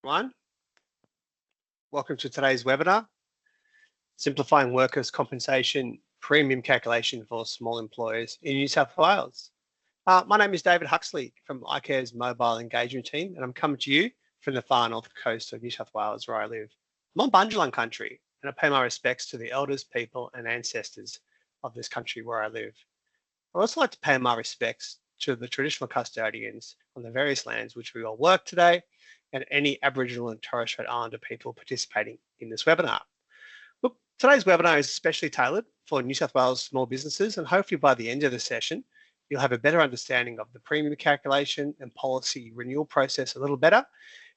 Everyone, welcome to today's webinar, Simplifying Workers' Compensation Premium Calculation for Small Employers in New South Wales. My name is David Huxley from icare's mobile engagement team, and I'm coming to you from the far north coast of New South Wales where I live. I'm on Bundjalung country, and I pay my respects to the elders, people and ancestors of this country where I live. I'd also like to pay my respects to the traditional custodians on the various lands which we all work today, and any Aboriginal and Torres Strait Islander people participating in this webinar. Look, today's webinar is especially tailored for New South Wales small businesses, and hopefully by the end of the session, you'll have a better understanding of the premium calculation and policy renewal process a little better,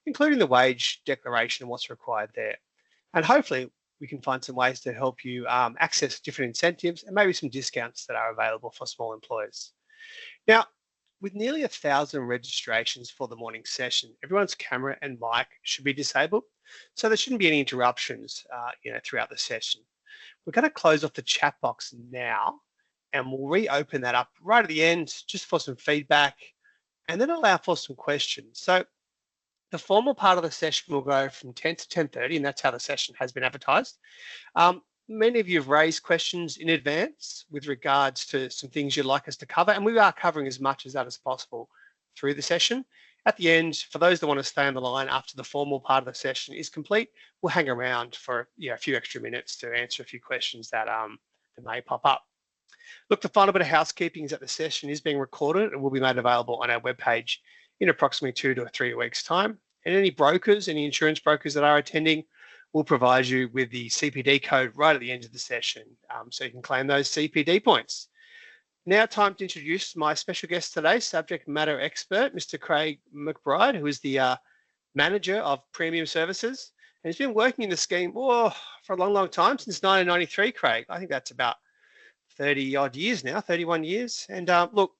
including the wage declaration and what's required there. And hopefully we can find some ways to help you access different incentives and maybe some discounts that are available for small employers. Now, with nearly 1,000 registrations for the morning session, everyone's camera and mic should be disabled, so there shouldn't be any interruptions throughout the session. We're going to close off the chat box now, and we'll reopen that up right at the end just for some feedback, and then allow for some questions. So the formal part of the session will go from 10 to 10:30, and that's how the session has been advertised. Many of you have raised questions in advance with regards to some things you'd like us to cover, and we are covering as much as that as possible through the session. At the end, for those that want to stay on the line after the formal part of the session is complete, we'll hang around for a few extra minutes to answer a few questions that may pop up. Look, the final bit of housekeeping is that the session is being recorded and will be made available on our webpage in approximately 2 to 3 weeks' time. And any brokers, any insurance brokers that are attending, we'll provide you with the CPD code right at the end of the session, so you can claim those CPD points. Now time to introduce my special guest today, subject matter expert, Mr. Craig McBride, who is the manager of Premium Services. And he's been working in the scheme for a long, long time, since 1993, Craig. I think that's about 30 odd years now, 31 years. And look,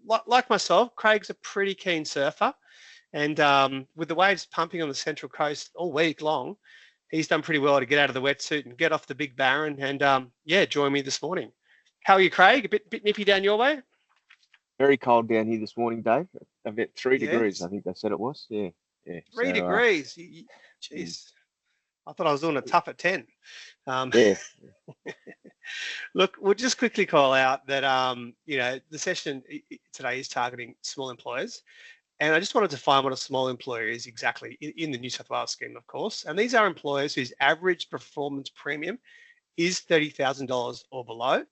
like myself, Craig's a pretty keen surfer. And with the waves pumping on the Central Coast all week long, he's done pretty well to get out of the wetsuit and get off the Big Barren and, join me this morning. How are you, Craig? A bit nippy down your way? Very cold down here this morning, Dave. About 3 degrees, I think they said it was. Yeah. 3 degrees. Jeez. I thought I was doing a tough at 10. Yeah. Look, we'll just quickly call out that, the session today is targeting small employers. And I just wanted to find what a small employer is exactly in the New South Wales scheme, of course. And these are employers whose average performance premium is $30,000 or below,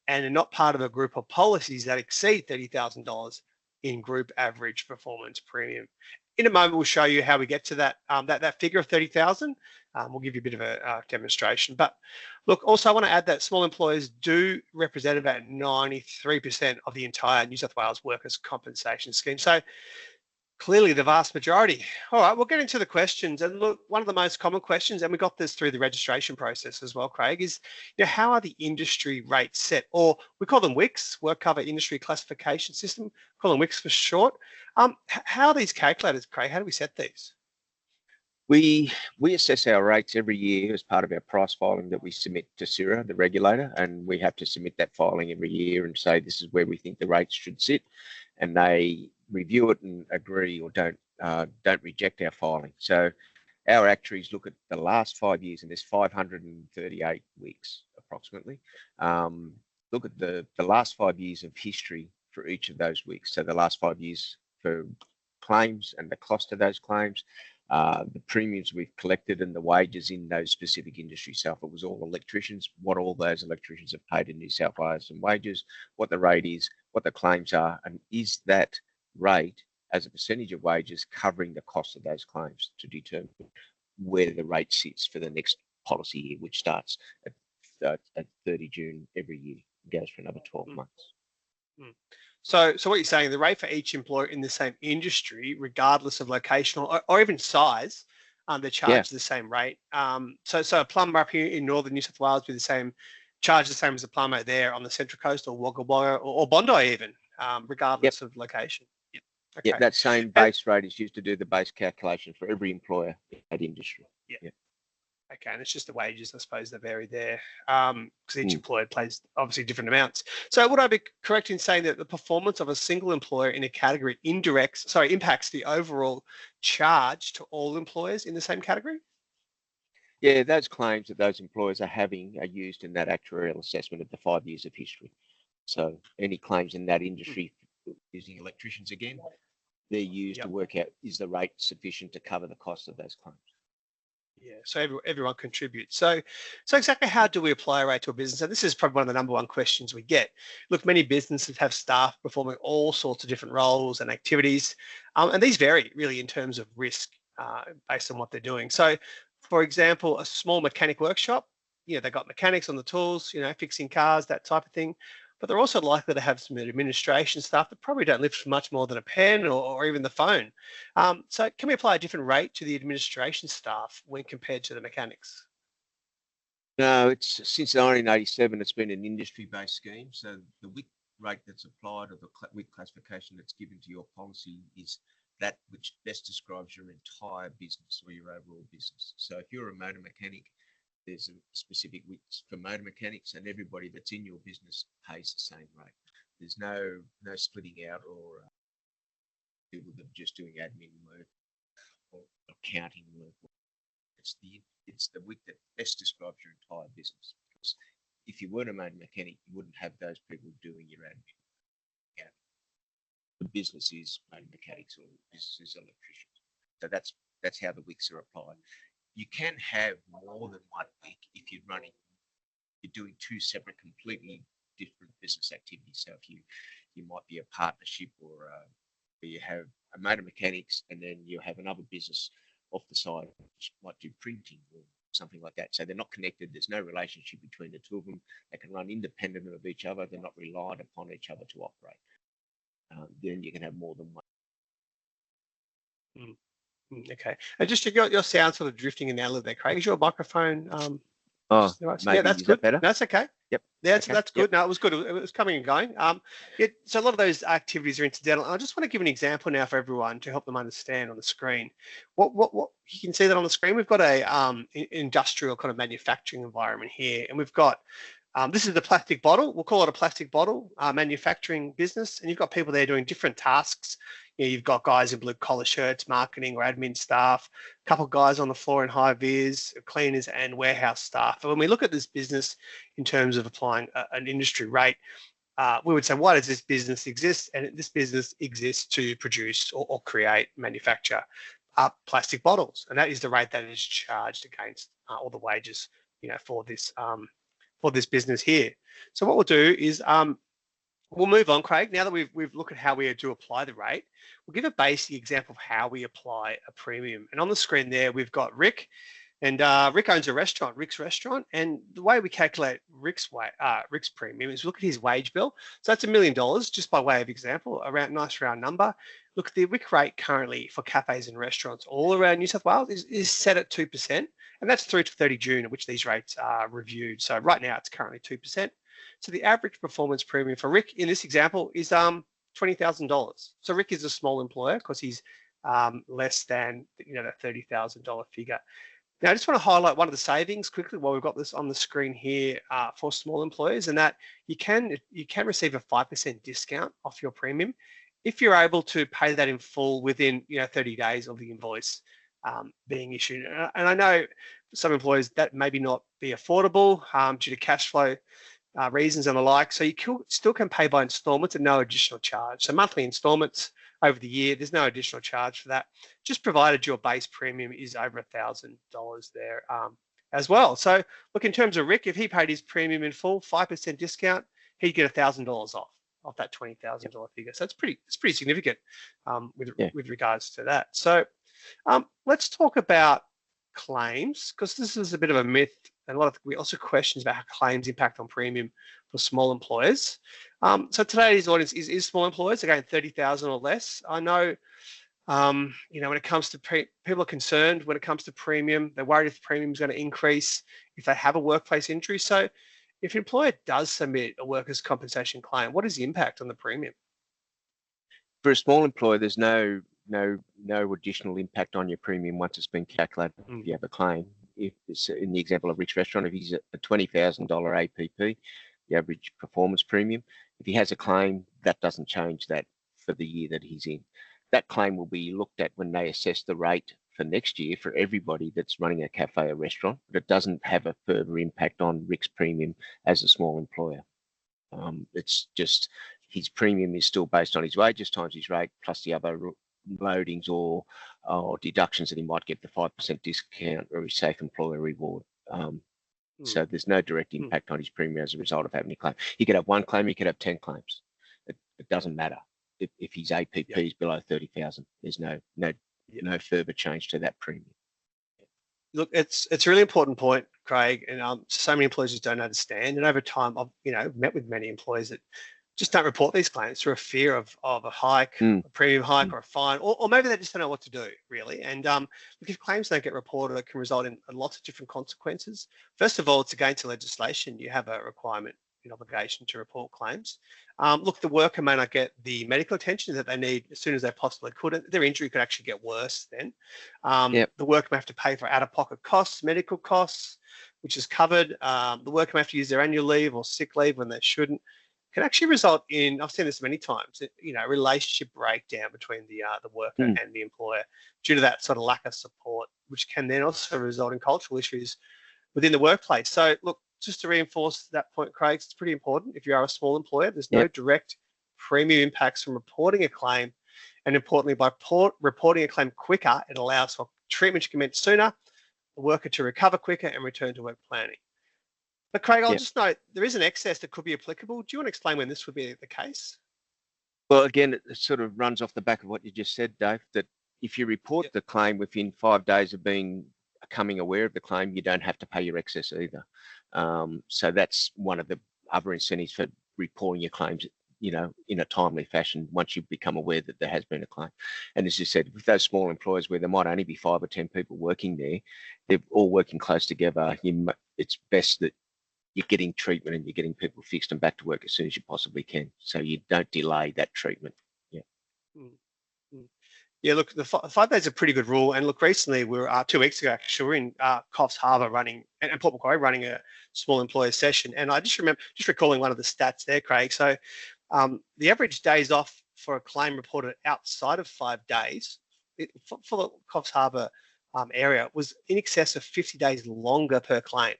and are not part of a group of policies that exceed $30,000 in group average performance premium. In a moment, we'll show you how we get to that that figure of 30,000. We'll give you a bit of a demonstration. But look, also I want to add that small employers do represent about 93% of the entire New South Wales workers' compensation scheme. So clearly the vast majority. All right, we'll get into the questions. And look, one of the most common questions, and we got this through the registration process as well, Craig, is how are the industry rates set? Or we call them WICs, Work Cover Industry Classification System, call them WICs for short. How are these calculated, Craig? How do we set these? We assess our rates every year as part of our price filing that we submit to CIRA, the regulator, and we have to submit that filing every year and say this is where we think the rates should sit, and they review it and agree or don't reject our filing. So our actuaries look at the last 5 years, and there's 538 weeks approximately. Look at the last 5 years of history for each of those weeks. So the last 5 years for claims and the cost of those claims, the premiums we've collected and the wages in those specific industries. So if it was all electricians, what all those electricians have paid in New South Wales and wages, what the rate is, what the claims are, and is that rate as a percentage of wages covering the cost of those claims to determine where the rate sits for the next policy year, which starts at 30 June every year and goes for another 12 months. So what you're saying, the rate for each employer in the same industry, regardless of location or even size, they charge the same rate. So a plumber up here in northern New South Wales with charge the same as a plumber there on the Central Coast or Wagga Wagga or Bondi even, regardless of location. Okay. Yeah, that same base rate is used to do the base calculation for every employer in that industry. Yeah. Okay, and it's just the wages, I suppose, that vary there, because each employer pays obviously different amounts. So would I be correct in saying that the performance of a single employer in a category impacts the overall charge to all employers in the same category? Yeah, those claims that those employers are having are used in that actuarial assessment of the 5 years of history. So any claims in that industry, using electricians again, they're used to work out, is the rate sufficient to cover the cost of those claims? Yeah, so everyone contributes. So exactly how do we apply a rate to a business? And this is probably one of the number one questions we get. Look, many businesses have staff performing all sorts of different roles and activities, and these vary really in terms of risk based on what they're doing. So, for example, a small mechanic workshop, they've got mechanics on the tools, fixing cars, that type of thing. But they're also likely to have some administration staff that probably don't lift much more than a pen or even the phone. So can we apply a different rate to the administration staff when compared to the mechanics? No, it's since 1987, it's been an industry-based scheme. So the WIC rate that's applied, or the WIC classification that's given to your policy, is that which best describes your entire business or your overall business. So if you're a motor mechanic, there's a specific WIC for motor mechanics, and everybody that's in your business pays the same rate. There's no splitting out or people that are just doing admin work or accounting work. It's the WIC that best describes your entire business. Because if you weren't a motor mechanic, you wouldn't have those people doing your admin. Yeah. The business is motor mechanics, or business is electricians. So that's how the WICs are applied. You can have more than one WIC if you're doing two separate, completely different business activities. So if you might be a partnership, or you have a motor mechanics, and then you have another business off the side which might do printing or something like that. So they're not connected. There's no relationship between the two of them. They can run independent of each other. They're not reliant upon each other to operate. Then you can have more than one. Okay. And just your sound sort of drifting in and out a little there, Craig. Is your microphone? Maybe, that's is good. that better? That's okay. Yep. Yeah, Okay. that's good. Yep. No, it was good. It was coming and going. So a lot of those activities are incidental. I just want to give an example now for everyone to help them understand on the screen. What you can see that on the screen. We've got a industrial kind of manufacturing environment here, and we've got this is the plastic bottle. We'll call it a plastic bottle manufacturing business, and you've got people there doing different tasks. You've got guys in blue collar shirts, marketing or admin staff, a couple of guys on the floor in high vis, cleaners and warehouse staff. And when we look at this business in terms of applying an industry rate, we would say, why does this business exist? And this business exists to produce or create, manufacture plastic bottles. And that is the rate that is charged against all the wages, for this business here. So what we'll do is we'll move on, Craig. Now that we've looked at how we do apply the rate, we'll give a basic example of how we apply a premium. And on the screen there, we've got Rick, and Rick owns a restaurant, Rick's Restaurant. And the way we calculate Rick's premium is look at his wage bill. So that's $1 million, just by way of example, nice round number. Look, the WIC rate currently for cafes and restaurants all around New South Wales is set at 2%, and that's through to 30 June, at which these rates are reviewed. So right now it's currently 2%. So the average performance premium for Rick in this example is $20,000. So Rick is a small employer because he's less than that $30,000 figure. Now I just want to highlight one of the savings quickly while we've got this on the screen here for small employers, and that you can receive a 5% discount off your premium if you're able to pay that in full within 30 days of the invoice being issued. And I know some employers that maybe not be affordable due to cash flow reasons and the like. So you still can pay by installments at no additional charge. So monthly installments over the year, there's no additional charge for that, just provided your base premium is over $1,000 there as well. So look, in terms of Rick, if he paid his premium in full, 5% discount, he'd get $1,000 off that $20,000 figure. So it's pretty significant with regards to that. So let's talk about claims, because this is a bit of a myth, and we also questions about how claims impact on premium for small employers. So today's audience is small employers, again 30,000 or less. I know, when it comes to people are concerned when it comes to premium. They're worried if the premium is going to increase if they have a workplace injury. So if an employer does submit a workers' compensation claim, what is the impact on the premium? For a small employer, there's no additional impact on your premium once it's been calculated if you have a claim. if it's in the example of Rick's restaurant, if he's a $20,000 APP, the average performance premium, if he has a claim, that doesn't change that for the year that he's in. That claim will be looked at when they assess the rate for next year for everybody that's running a cafe or restaurant, but it doesn't have a further impact on Rick's premium as a small employer. It's just his premium is still based on his wages times his rate plus the other loadings or deductions that he might get, the 5% discount or his safe employer reward. So there's no direct impact on his premium as a result of having a claim. He could have one claim, he could have 10 claims. It doesn't matter. If his APP is below 30,000, there's no further change to that premium. Look, it's a really important point, Craig, and so many employers just don't understand. And over time, I've met with many employers that just don't report these claims through a fear of a hike, a premium hike, or a fine, or maybe they just don't know what to do, really. And look, if claims don't get reported, it can result in lots of different consequences. First of all, it's against the legislation. You have a requirement, an obligation to report claims. Look, the worker may not get the medical attention that they need as soon as they possibly could. Their injury could actually get worse then. The worker may have to pay for out-of-pocket costs, medical costs, which is covered. The worker may have to use their annual leave or sick leave when they shouldn't. Can actually result in, I've seen this many times, relationship breakdown between the worker and the employer due to that sort of lack of support, which can then also result in cultural issues within the workplace. So look, just to reinforce that point, Craig, it's pretty important. If you are a small employer, there's no direct premium impacts from reporting a claim. And importantly, by reporting a claim quicker, it allows for treatment to commence sooner, the worker to recover quicker and return to work planning. But Craig, I'll just note, there is an excess that could be applicable. Do you want to explain when this would be the case? Well, again, it sort of runs off the back of what you just said, Dave, that if you report the claim within 5 days of becoming aware of the claim, you don't have to pay your excess either. So that's one of the other incentives for reporting your claims, in a timely fashion once you become aware that there has been a claim. And as you said, with those small employers where there might only be 5 or 10 people working there, they're all working close together. It's best that you're getting treatment and you're getting people fixed and back to work as soon as you possibly can. So you don't delay that treatment. Yeah, look, the 5 days is a pretty good rule. And look, recently, we were 2 weeks ago, actually, we're in Coffs Harbour running, and Port Macquarie running a small employer session. And I just recalling one of the stats there, Craig. So the average days off for a claim reported outside of 5 days for the Coffs Harbour area was in excess of 50 days longer per claim.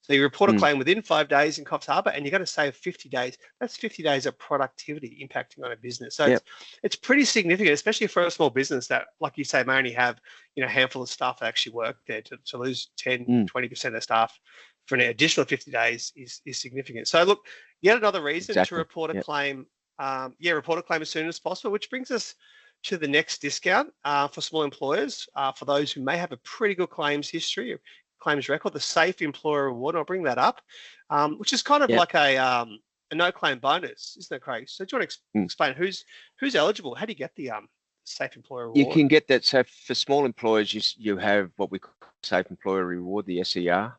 So you report a claim within 5 days in Coffs Harbour and you're going to save 50 days. That's 50 days of productivity impacting on a business. So it's pretty significant, especially for a small business that, like you say, may only have a handful of staff that actually work there. To lose 10, 20% of staff for an additional 50 days is significant. So look, yet another reason to report a claim. Report a claim as soon as possible, which brings us to the next discount for small employers, for those who may have a pretty good claims history, claims record, the Safe Employer Reward. I'll bring that up, which is kind of like a no-claim bonus, isn't it, Craig? So do you want to explain who's eligible? How do you get the Safe Employer Reward? You can get that. So for small employers, you have what we call Safe Employer Reward, the SER.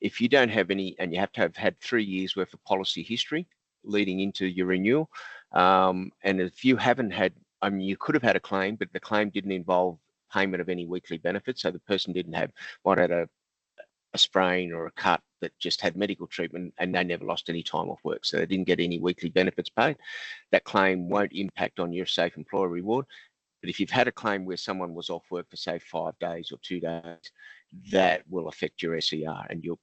If you don't have any, and you have to have had 3 years worth of policy history leading into your renewal, and if you haven't had, you could have had a claim, but the claim didn't involve payment of any weekly benefits. So the person might have had a sprain or a cut that just had medical treatment and they never lost any time off work. So they didn't get any weekly benefits paid. That claim won't impact on your Safe Employer Reward. But if you've had a claim where someone was off work for say 5 days or 2 days, that will affect your SER and you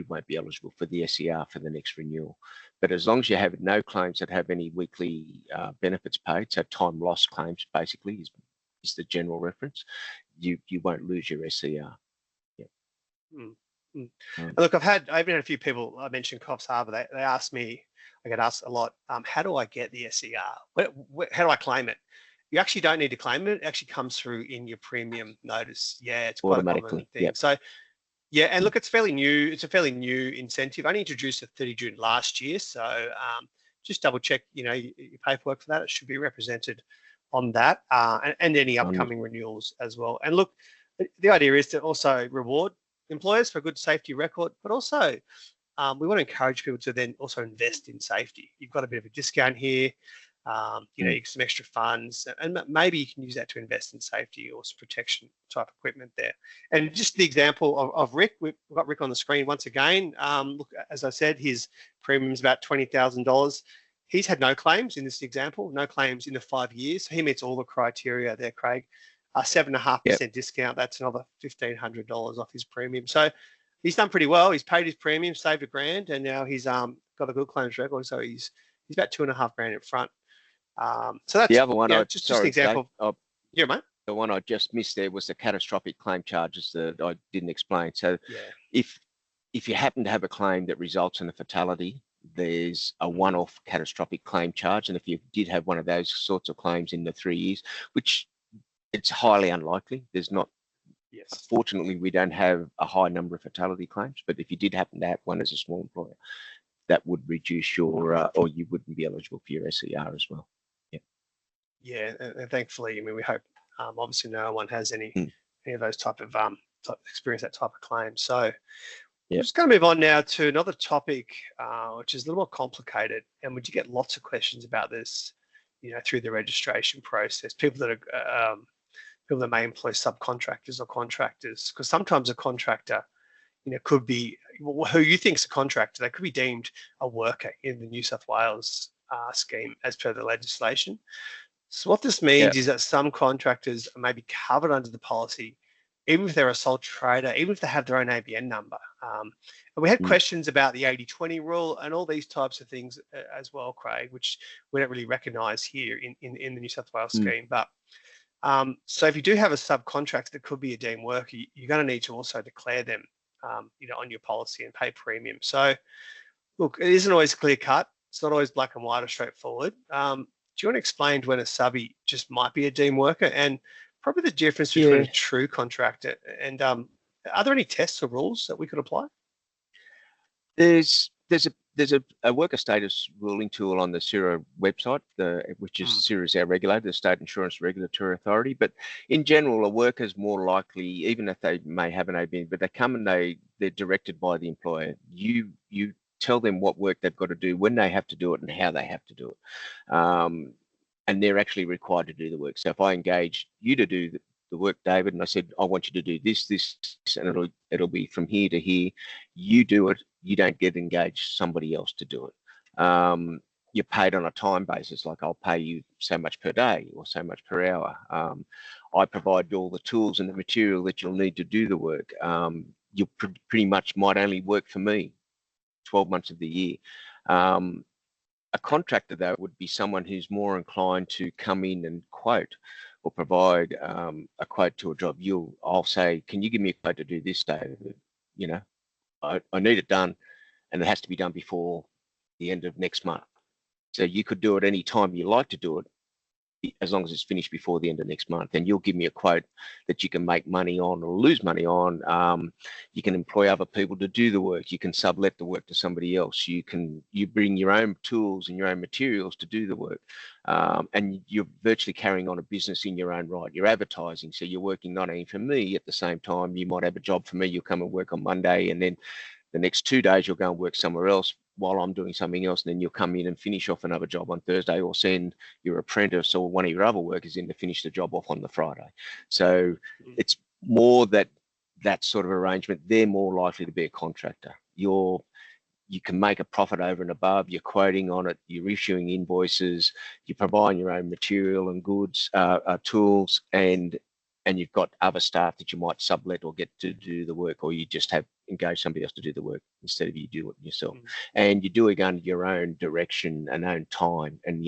won't be eligible for the SER for the next renewal. But as long as you have no claims that have any weekly benefits paid, so time lost claims basically is the general reference, you won't lose your SER. Look, I've even had a few people, I mentioned Coffs Harbour, they ask me, I get asked a lot, how do I get the SER? How do I claim it? You actually don't need to claim it. It actually comes through in your premium notice. Yeah, it's quite a common thing. So and look, it's fairly new. It's a fairly new incentive. Only introduced at 30 June last year. So just double check, your paperwork for that. It should be represented on that and any upcoming renewals as well. And look, the idea is to also reward employers for a good safety record, but also we want to encourage people to then also invest in safety. You've got a bit of a discount here. you know, some extra funds, and maybe you can use that to invest in safety or protection type equipment there. And just the example of Rick, we've got Rick on the screen once again. Look, as I said, his premium is about $20,000. He's had no claims in this example, no claims in the 5 years. So he meets all the criteria there, Craig. 7.5% discount, that's another $1,500 off his premium. So he's done pretty well. He's paid his premium, saved $1,000, and now he's got a good claims record. So he's about $2.5 in front. So that's the other one. Just an example. Yeah, mate. The one I just missed there was the catastrophic claim charges that I didn't explain. So if you happen to have a claim that results in a fatality, there's a one-off catastrophic claim charge. And if you did have one of those sorts of claims in the 3 years, which it's highly unlikely, there's not. Yes. Fortunately, we don't have a high number of fatality claims, but if you did happen to have one as a small employer, that would reduce your, or you wouldn't be eligible for your SER as well. Yeah, and thankfully, I mean, we hope obviously no one has any of those type of experience that type of claim. So we're just going to move on now to another topic, which is a little more complicated, and we do get lots of questions about this, you know, through the registration process. People that may employ subcontractors or contractors, because sometimes a contractor, you know, could be who you think is a contractor. They could be deemed a worker in the New South Wales scheme as per the legislation. So what this means is that some contractors may be covered under the policy, even if they're a sole trader, even if they have their own ABN number. And we had questions about the 80-20 rule and all these types of things as well, Craig, which we don't really recognise here in the New South Wales scheme. But so if you do have a subcontractor that could be a deemed worker, you're going to need to also declare them, you know, on your policy and pay premium. So look, it isn't always clear cut. It's not always black and white or straightforward. Do you want to explain when a subby just might be a deemed worker and probably the difference between a true contractor? And are there any tests or rules that we could apply? There's a worker status ruling tool on the CIRA website, which is CIRA is our regulator, the State Insurance Regulatory Authority. But in general, a worker is more likely, even if they may have an ABN, but they come and they're directed by the employer. You tell them what work they've got to do, when they have to do it, and how they have to do it. And they're actually required to do the work. So if I engage you to do the work, David, and I said, I want you to do this, and it'll be from here to here. You do it. You don't get engaged somebody else to do it. You're paid on a time basis, like I'll pay you so much per day or so much per hour. I provide all the tools and the material that you'll need to do the work. You pretty much might only work for me 12 months of the year. A contractor, though, would be someone who's more inclined to come in and quote or provide a quote to a job. I'll say, can you give me a quote to do this, David? You know, I need it done, and it has to be done before the end of next month. So you could do it any time you like to do it, as long as it's finished before the end of next month. And you'll give me a quote that you can make money on or lose money on. You can employ other people to do the work. You can sublet the work to somebody else. You bring your own tools and your own materials to do the work. And you're virtually carrying on a business in your own right. You're advertising. So you're working not only for me, at the same time, you might have a job for me. You'll come and work on Monday, and then the next 2 days you'll go and work somewhere else while I'm doing something else, and then you'll come in and finish off another job on Thursday, or send your apprentice or one of your other workers in to finish the job off on the Friday. So it's more that sort of arrangement. They're more likely to be a contractor. You can make a profit over and above. You're quoting on it. You're issuing invoices. You're providing your own material and goods, tools, and you've got other staff that you might sublet or get to do the work, or you just have engage somebody else to do the work instead of you do it yourself. And you do it under your own direction and own time and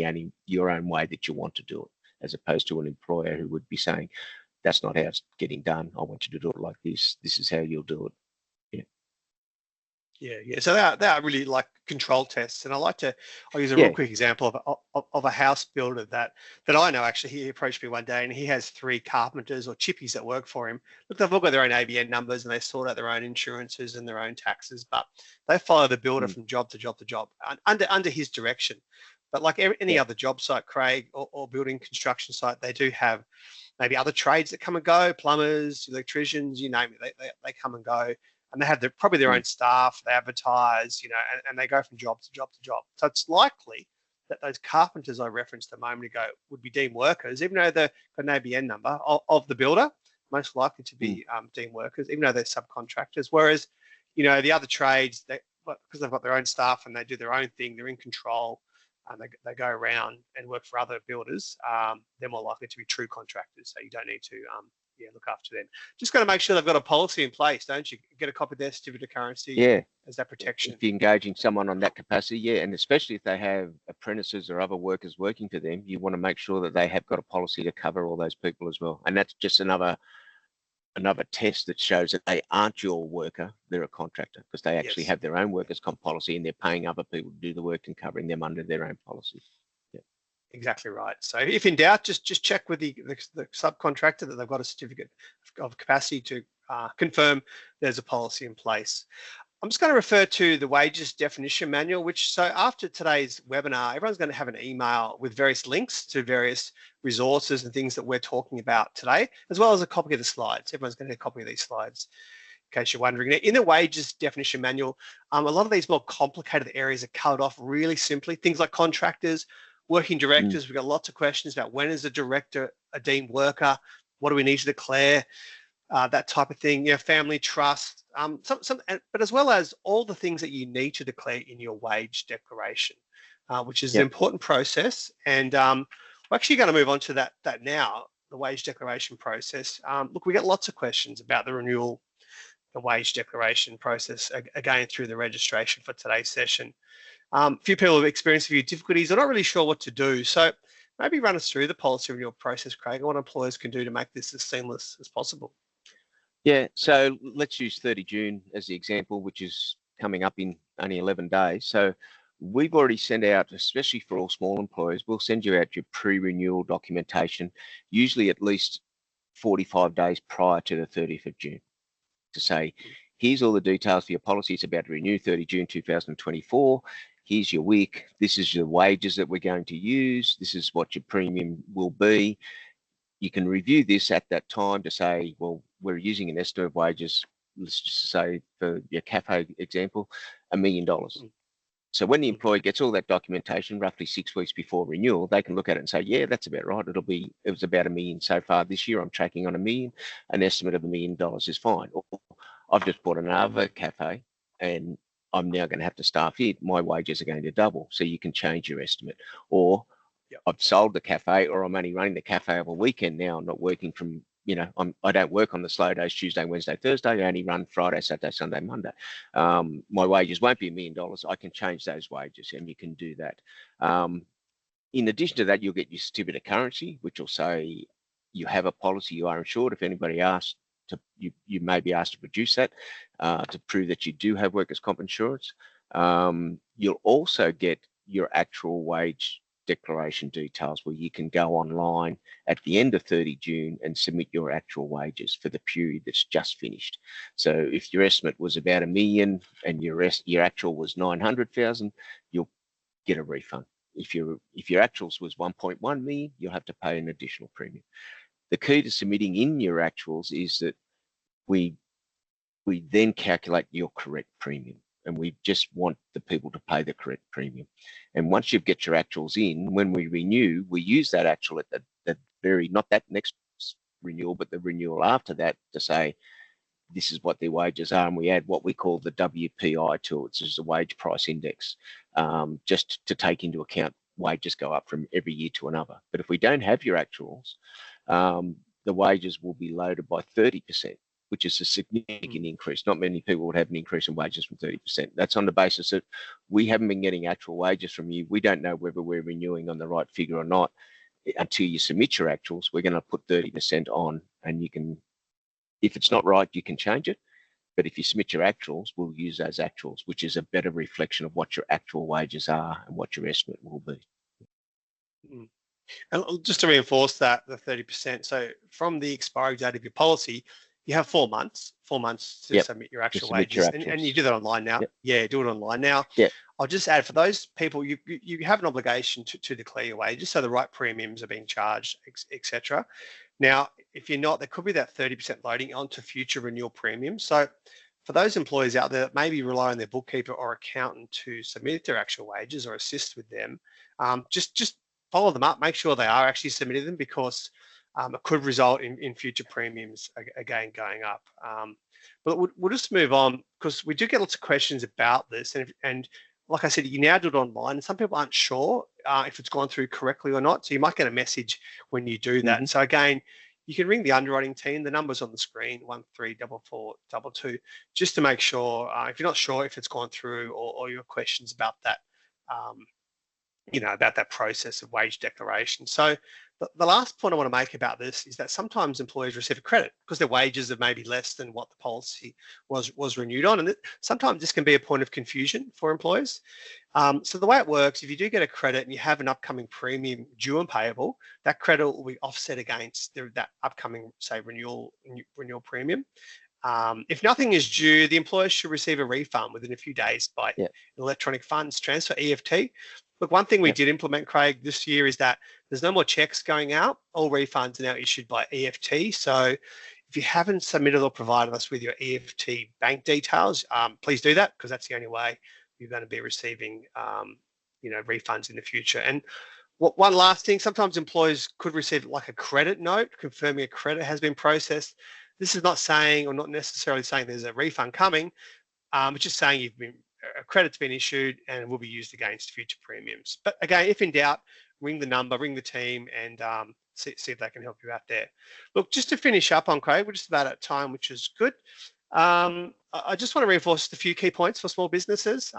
your own way that you want to do it, as opposed to an employer who would be saying, that's not how it's getting done. I want you to do it like this. This is how you'll do it. Yeah. So they are really like control tests, and I'll use a real quick example of a house builder that I know. Actually, he approached me one day, and he has 3 carpenters or chippies that work for him. Look, they've all got their own ABN numbers, and they sort out their own insurances and their own taxes, but they follow the builder from job to job to job under his direction. But like any other job site, Craig, or building construction site, they do have maybe other trades that come and go, plumbers, electricians, you name it. They come and go. And they have probably their own staff, they advertise, and they go from job to job to job. So it's likely that those carpenters I referenced a moment ago would be deemed workers, even though they've got an ABN number of the builder, most likely to be deemed workers, even though they're subcontractors. Whereas, you know, the other trades, because they've got their own staff and they do their own thing, they're in control, and they go around and work for other builders, they're more likely to be true contractors. So you don't need to look after them. Just got to make sure they've got a policy in place, don't you? Get a copy of their certificate of currency as that protection. If you're engaging someone on that capacity, and especially if they have apprentices or other workers working for them, you want to make sure that they have got a policy to cover all those people as well. And that's just another test that shows that they aren't your worker, they're a contractor, because they actually have their own workers' comp policy and they're paying other people to do the work and covering them under their own policy. Exactly right. So if in doubt, just check with the subcontractor that they've got a certificate of capacity to confirm there's a policy in place. I'm just going to refer to the wages definition manual, so after today's webinar, everyone's going to have an email with various links to various resources and things that we're talking about today, as well as a copy of the slides. Everyone's going to get a copy of these slides, in case you're wondering. In the wages definition manual, a lot of these more complicated areas are covered off really simply. Things like contractors, working directors. We've got lots of questions about when is a director a deemed worker, what do we need to declare, that type of thing. Family trust, but as well as all the things that you need to declare in your wage declaration, which is an important process. And we're actually going to move on to that now, the wage declaration process. Look, we get lots of questions about the renewal, the wage declaration process, again through the registration for today's session. A few people have experienced a few difficulties. They're not really sure what to do. So maybe run us through the policy renewal process, Craig, and what employers can do to make this as seamless as possible. Yeah, so let's use 30 June as the example, which is coming up in only 11 days. So we've already sent out, especially for all small employers, we'll send you out your pre-renewal documentation, usually at least 45 days prior to the 30th of June, to say, here's all the details for your policy. It's about to renew 30 June 2024. Here's your WIC. This is your wages that we're going to use. This is what your premium will be. You can review this at that time to say, well, we're using an estimate of wages, let's just say for your cafe example, $1 million. So when the employee gets all that documentation roughly 6 weeks before renewal, they can look at it and say, yeah, that's about right. It was about $1 million so far this year. I'm tracking on $1 million. An estimate of $1 million is fine. Or I've just bought another cafe and I'm now going to have to staff it. My wages are going to double. So you can change your estimate. Or I've sold the cafe, or I'm only running the cafe over a weekend now. I'm not working from, I don't work on the slow days, Tuesday, Wednesday, Thursday. I only run Friday, Saturday, Sunday, Monday. My wages won't be $1 million. I can change those wages, and you can do that. In addition to that, you'll get your certificate of currency, which will say you have a policy, you are insured. If anybody asks, you may be asked to produce that to prove that you do have workers' comp insurance. You'll also get your actual wage declaration details, where you can go online at the end of 30 June and submit your actual wages for the period that's just finished. So if your estimate was about $1 million and your actual was 900,000, you'll get a refund. If your actuals was 1.1 million, you'll have to pay an additional premium. The key to submitting in your actuals is that we then calculate your correct premium, and we just want the people to pay the correct premium. And once you get your actuals in, when we renew, we use that actual at the not that next renewal, but the renewal after that, to say this is what their wages are, and we add what we call the WPI to it, which is the wage price index, just to take into account wages go up from every year to another. But if we don't have your actuals, the wages will be loaded by 30%, which is a significant increase. Not many people would have an increase in wages from 30%. That's on the basis that we haven't been getting actual wages from you. We don't know whether we're renewing on the right figure or not. Until you submit your actuals, we're going to put 30% on, and you can, if it's not right, you can change it. But if you submit your actuals, we'll use those actuals, which is a better reflection of what your actual wages are and what your estimate will be. And just to reinforce that, the 30%, so from the expiry date of your policy, you have 4 months to submit your actual wages, and you do that online now. Yeah, do it online now. I'll just add, for those people, you have an obligation to declare your wages, so the right premiums are being charged, etc. Now, if you're not, there could be that 30% loading onto future renewal premiums. So for those employees out there that maybe rely on their bookkeeper or accountant to submit their actual wages or assist with them, just follow them up, make sure they are actually submitting them, because it could result in future premiums again going up. But we'll just move on, because we do get lots of questions about this, and like I said, you now do it online, and some people aren't sure if it's gone through correctly or not. So you might get a message when you do that. Mm-hmm. So again, you can ring the underwriting team. The number's on the screen, 134422, just to make sure, if you're not sure if it's gone through, or your questions about that, about that process of wage declaration. So the last point I want to make about this is that sometimes employers receive a credit because their wages are maybe less than what the policy was renewed on. And sometimes this can be a point of confusion for employers. So the way it works, if you do get a credit and you have an upcoming premium due and payable, that credit will be offset against that upcoming, say, renewal premium. If nothing is due, the employer should receive a refund within a few days by electronic funds transfer, EFT. Look, one thing we did implement, Craig, this year is that there's no more checks going out. All refunds are now issued by EFT. So if you haven't submitted or provided us with your EFT bank details, please do that, because that's the only way you're going to be receiving, refunds in the future. And one last thing, sometimes employers could receive like a credit note confirming a credit has been processed. This is not saying, or not necessarily saying there's a refund coming. It's just saying a credit's been issued and will be used against future premiums. But again, if in doubt, ring the number, ring the team, and see if they can help you out there. Look, just to finish up on, Craig, we're just about at time, which is good. I just want to reinforce just a few key points for small businesses.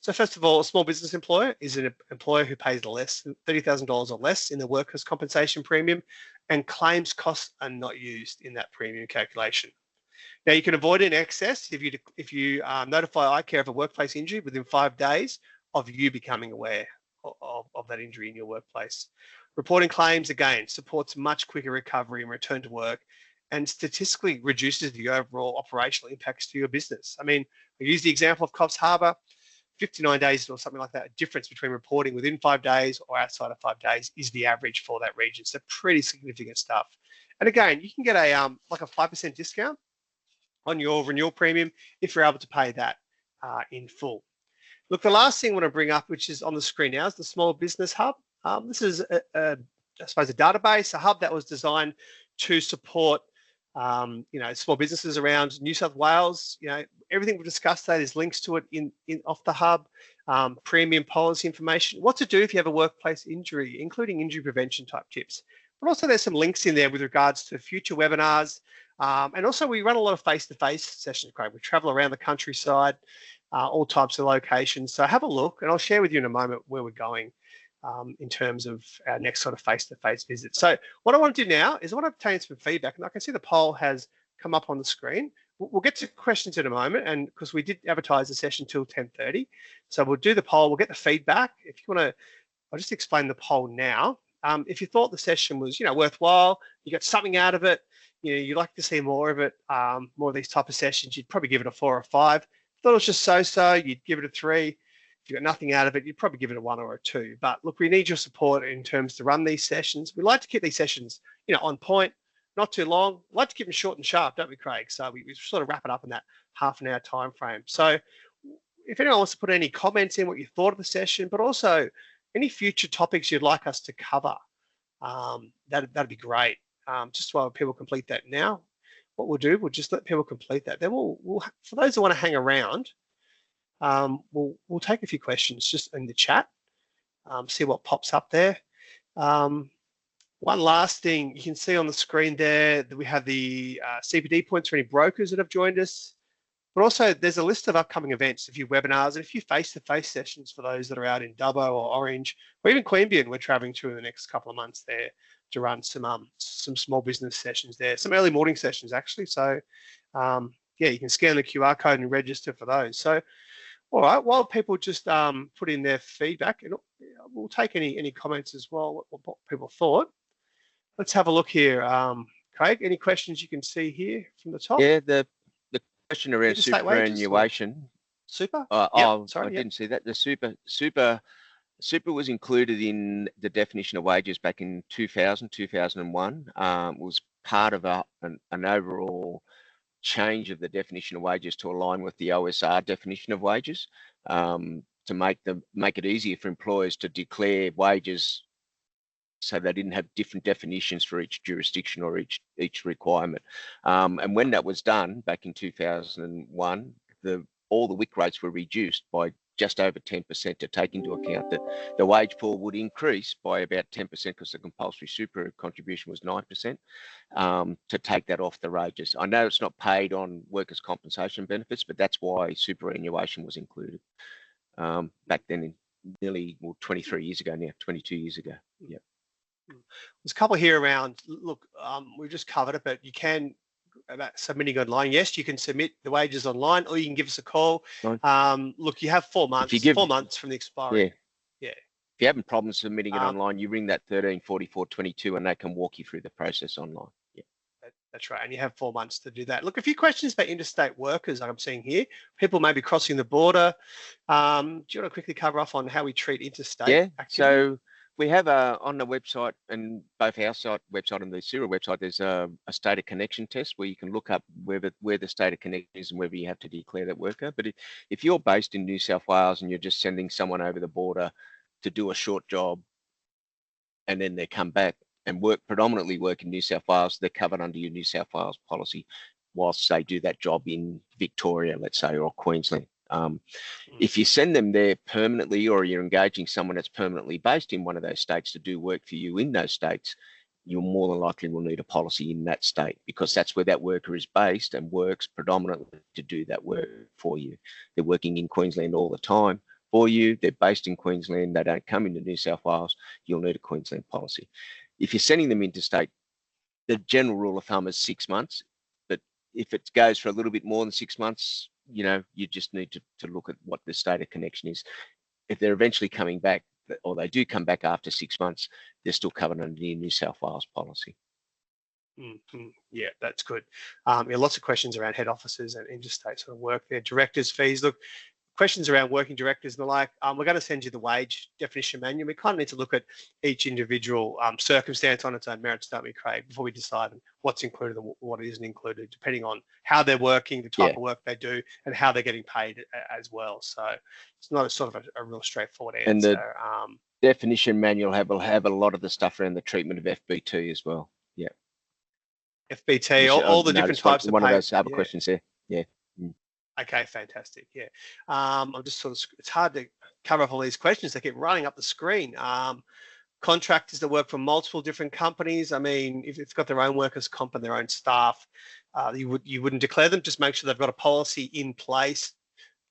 So first of all, a small business employer is an employer who pays less than $30,000 or less in the workers' compensation premium, and claims costs are not used in that premium calculation. Now, you can avoid an excess if you notify icare of a workplace injury within 5 days of you becoming aware of that injury in your workplace. Reporting claims, again, supports much quicker recovery and return to work, and statistically reduces the overall operational impacts to your business. I mean, I use the example of Coffs Harbour, 59 days or something like that. A difference between reporting within 5 days or outside of 5 days is the average for that region. So pretty significant stuff. And again, you can get a 5% discount on your renewal premium if you're able to pay that in full. Look, the last thing I want to bring up, which is on the screen now, is the Small Business Hub. This is, I suppose, a database, a hub that was designed to support, small businesses around New South Wales. Everything we've discussed today, there's links to it in off the hub, premium policy information, what to do if you have a workplace injury, including injury prevention type tips. But also there's some links in there with regards to future webinars. And also we run a lot of face-to-face sessions, Craig. We travel around the countryside, all types of locations. So have a look, and I'll share with you in a moment where we're going in terms of our next sort of face-to-face visit. So what I want to do now is I want to obtain some feedback, and I can see the poll has come up on the screen. We'll get to questions in a moment, and because we did advertise the session till 10:30. So we'll do the poll, we'll get the feedback. If you want to, I'll just explain the poll now. If you thought the session was, worthwhile, you got something out of it, you'd like to see more of it, more of these type of sessions, you'd probably give it a 4 or 5. If you thought it was just so-so, you'd give it a 3. If you got nothing out of it, you'd probably give it a 1 or a 2. But look, we need your support in terms to run these sessions. We like to keep these sessions, on point, not too long. We like to keep them short and sharp, don't we, Craig? So we sort of wrap it up in that half an hour time frame. So if anyone wants to put any comments in what you thought of the session, but also any future topics you'd like us to cover, that'd be great. Just while people complete that now, what we'll do, we'll just let people complete that. Then we'll for those who want to hang around, we'll take a few questions just in the chat, see what pops up there. One last thing, you can see on the screen there that we have the CPD points for any brokers that have joined us, but also there's a list of upcoming events, a few webinars, and a few face-to-face sessions for those that are out in Dubbo or Orange, or even Queanbeyan. We're traveling to in the next couple of months there to run some small business sessions there, some early morning sessions actually. So you can scan the QR code and register for those. So all right, while people just put in their feedback, and we'll take any comments as well, what people thought. Let's have a look here. Craig, any questions you can see here from the top? Yeah, the question around superannuation. Super? I didn't see that. The super was included in the definition of wages back in 2001. Was part of an overall change of the definition of wages to align with the OSR definition of wages, to make it easier for employers to declare wages so they didn't have different definitions for each jurisdiction or each requirement. And when that was done back in 2001, all the WIC rates were reduced by just over 10% to take into account that the wage pool would increase by about 10% because the compulsory super contribution was 9%, to take that off the wages. I know it's not paid on workers' compensation benefits, but that's why superannuation was included back then, in nearly 23 years ago now, 22 years ago. Yeah. There's a couple here around, look, we've just covered it, but you can, about submitting online, yes, you can submit the wages online, or you can give us a call. Look, you have 4 months, 4 months from the expiry. Yeah. If you're having problems submitting it online, you ring that 134422 and they can walk you through the process online. Yeah. That's right, and you have 4 months to do that. Look, a few questions about interstate workers I'm seeing here. People may be crossing the border. Do you want to quickly cover off on how we treat interstate activity? So we have on the website, and both our website and the CIRA website, there's a state of connection test where you can look up where the state of connection is and whether you have to declare that worker. But if you're based in New South Wales and you're just sending someone over the border to do a short job and then they come back and predominantly work in New South Wales, they're covered under your New South Wales policy whilst they do that job in Victoria, let's say, or Queensland. If you send them there permanently, or you're engaging someone that's permanently based in one of those states to do work for you in those states, you more than likely will need a policy in that state, because that's where that worker is based and works predominantly to do that work for you. They're working in Queensland all the time for you. They're based in Queensland. They don't come into New South Wales. You'll need a Queensland policy. If you're sending them interstate, the general rule of thumb is 6 months. But if it goes for a little bit more than 6 months, you just need to look at what the state of connection is. If they're eventually coming back, or they do come back after 6 months, they're still covered under the New South Wales policy. Yeah, that's good. Lots of questions around head offices and interstate sort of work there. Directors' fees. Look, questions around working directors and the like. We're going to send you the wage definition manual. We kind of need to look at each individual circumstance on its own merits, don't we, Craig, before we decide what's included and what isn't included, depending on how they're working, the type of work they do, and how they're getting paid as well. So it's not a real straightforward answer. And the definition manual will have a lot of the stuff around the treatment of FBT as well. Yeah. FBT, all the different types of pay. One of those other questions there. Yeah. Okay, fantastic. Yeah, I'm just it's hard to cover up all these questions. They keep running up the screen. Contractors that work for multiple different companies. I mean, if it's got their own workers' comp and their own staff, you wouldn't declare them. Just make sure they've got a policy in place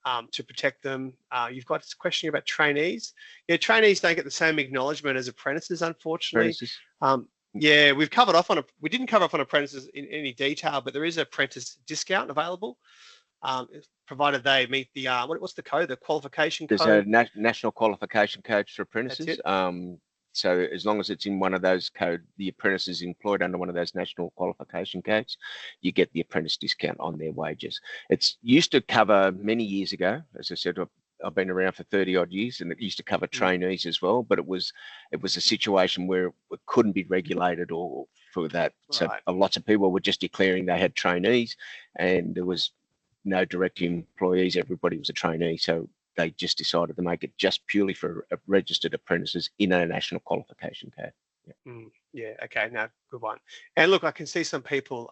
to protect them. You've got this question about trainees. Yeah, trainees don't get the same acknowledgement as apprentices, unfortunately. Yeah, we didn't cover off on apprentices in any detail, but there is an apprentice discount available. Provided they meet the what's the code? The qualification code. There's a national qualification code for apprentices. So as long as it's in one of those code, the apprentice is employed under one of those national qualification codes, you get the apprentice discount on their wages. It's used to cover many years ago. As I said, I've been around for 30 odd years, and it used to cover trainees as well. But it was a situation where it couldn't be regulated or for that. So lots of people were just declaring they had trainees, and there was no direct employees. Everybody was a trainee, so they just decided to make it just purely for registered apprentices in a national qualification code. Yeah. Okay. No, good one. And look, I can see some people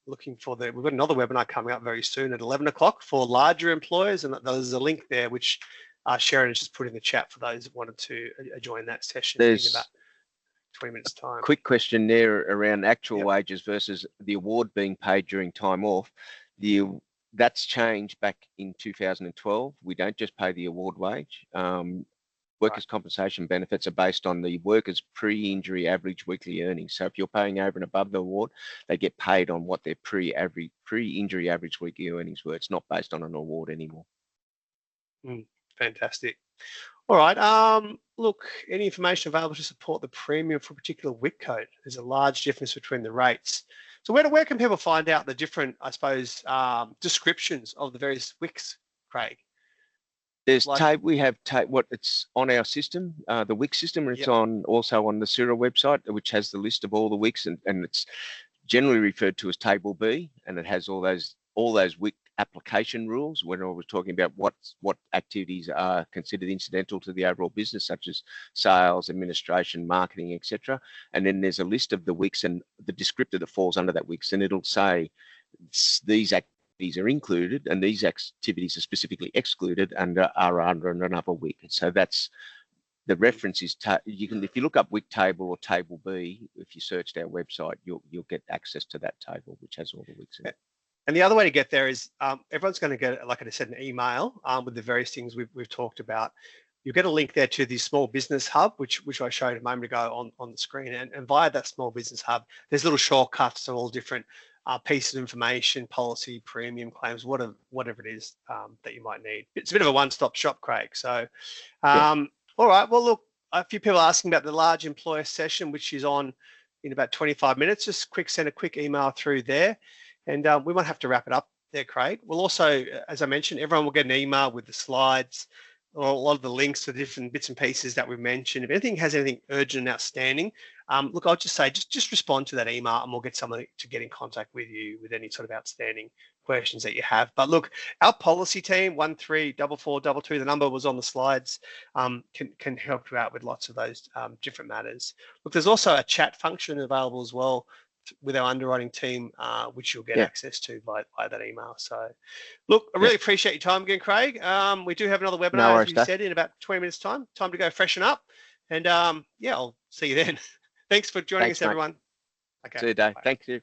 looking for we've got another webinar coming up very soon at 11 o'clock for larger employers, and there's a link there which Sharon has just put in the chat for those that wanted to join that session in about 20 minutes time. Quick question there around actual wages versus the award being paid during time off. That's changed back in 2012. We don't just pay the award wage. Workers' compensation benefits are based on the worker's pre-injury average weekly earnings. So if you're paying over and above the award, they get paid on what their pre-injury average weekly earnings were. It's not based on an award anymore. Fantastic. All right. Look, any information available to support the premium for a particular WIC code? There's a large difference between the rates. So where can people find out the different, I suppose, descriptions of the various WICs, Craig? There's we have it's on our system, the WIC system, and it's also on the CIRA website, which has the list of all the WICs, and it's generally referred to as Table B, and it has all those WIC application rules when I was talking about what activities are considered incidental to the overall business, such as sales, administration, marketing, etc. And then there's a list of the WICs and the descriptor that falls under that WICs, and it'll say these activities are included and these activities are specifically excluded and are under another WIC. So that's the reference is you can, if you look up WIC table or Table B, if you searched our website, you'll get access to that table, which has all the WICs in it. And the other way to get there is everyone's going to get, like I said, an email with the various things we've talked about. You'll get a link there to the Small Business Hub, which I showed a moment ago on the screen. And via that Small Business Hub, there's little shortcuts to all different pieces of information, policy, premium claims, whatever it is that you might need. It's a bit of a one-stop shop, Craig. So, all right. Well, look, a few people are asking about the large employer session, which is on in about 25 minutes. Just send a quick email through there. And we won't have to wrap it up there, Craig. We'll also, as I mentioned, everyone will get an email with the slides or a lot of the links to the different bits and pieces that we've mentioned. If anything has anything urgent and outstanding, look, I'll just say, just respond to that email and we'll get someone to get in contact with you with any sort of outstanding questions that you have. But look, our policy team, 134422, the number was on the slides, can help you out with lots of those different matters. Look, there's also a chat function available as well with our underwriting team, which you'll get access to by that email. So, look, I really appreciate your time again, Craig. We do have another webinar, as you said, in about 20 minutes' time. Time to go freshen up. And, I'll see you then. Thanks for joining us, everyone. Okay. See you, Dave. Thank you.